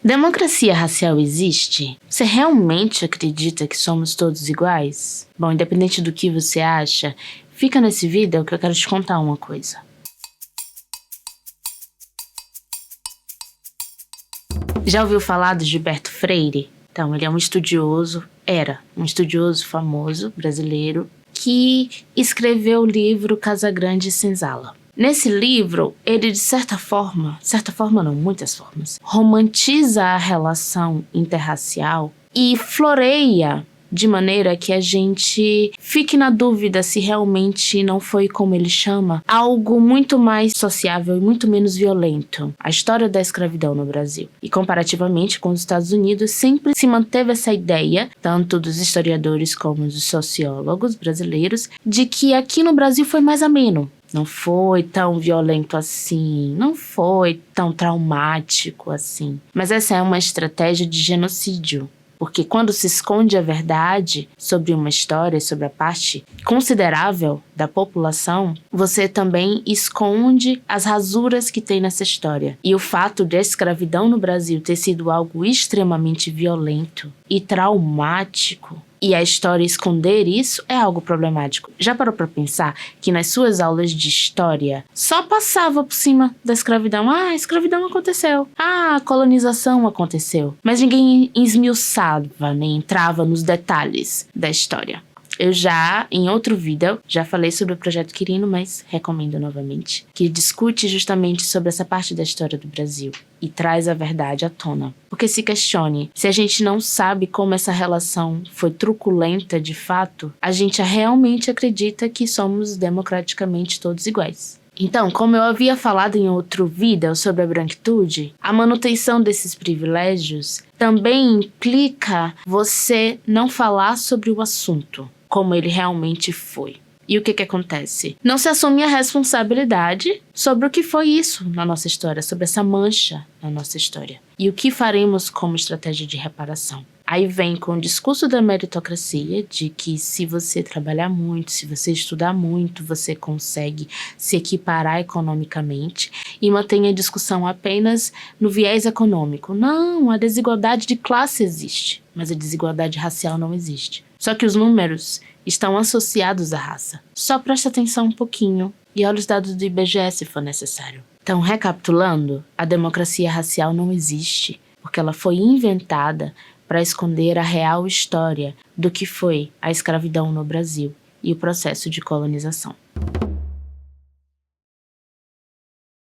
Democracia racial existe? Você realmente acredita que somos todos iguais? Bom, independente do que você acha, fica nesse vídeo que eu quero te contar uma coisa. Já ouviu falar do Gilberto Freire? Então, ele é era um estudioso famoso brasileiro que escreveu o livro Casagrande e Senzala. Nesse livro, ele de certa forma não, muitas formas, romantiza a relação interracial e floreia de maneira que a gente fique na dúvida se realmente não foi, como ele chama, algo muito mais sociável e muito menos violento, a história da escravidão no Brasil. E comparativamente com os Estados Unidos, sempre se manteve essa ideia, tanto dos historiadores como dos sociólogos brasileiros, de que aqui no Brasil foi mais ameno. Não foi tão violento assim, não foi tão traumático assim. Mas essa é uma estratégia de genocídio. Porque quando se esconde a verdade sobre uma história, sobre a parte considerável da população, você também esconde as rasuras que tem nessa história. E o fato de a escravidão no Brasil ter sido algo extremamente violento e traumático, e a história esconder isso é algo problemático. Já parou para pensar que nas suas aulas de história só passava por cima da escravidão? Ah, a escravidão aconteceu. Ah, a colonização aconteceu. Mas ninguém esmiuçava, nem entrava nos detalhes da história. Eu em outro vídeo, já falei sobre o Projeto Quirino, mas recomendo novamente, que discute justamente sobre essa parte da história do Brasil e traz a verdade à tona. Porque se questione, se a gente não sabe como essa relação foi truculenta de fato, a gente realmente acredita que somos democraticamente todos iguais. Então, como eu havia falado em outro vídeo sobre a branquitude, a manutenção desses privilégios também implica você não falar sobre o assunto, como ele realmente foi. E o que acontece? Não se assume a responsabilidade sobre o que foi isso na nossa história, sobre essa mancha na nossa história. E o que faremos como estratégia de reparação? Aí vem com o discurso da meritocracia, de que se você trabalhar muito, se você estudar muito, você consegue se equiparar economicamente, e mantém a discussão apenas no viés econômico. Não, a desigualdade de classe existe, mas a desigualdade racial não existe. Só que os números estão associados à raça. Só presta atenção um pouquinho e olha os dados do IBGE se for necessário. Então, recapitulando, a democracia racial não existe, porque ela foi inventada para esconder a real história do que foi a escravidão no Brasil e o processo de colonização.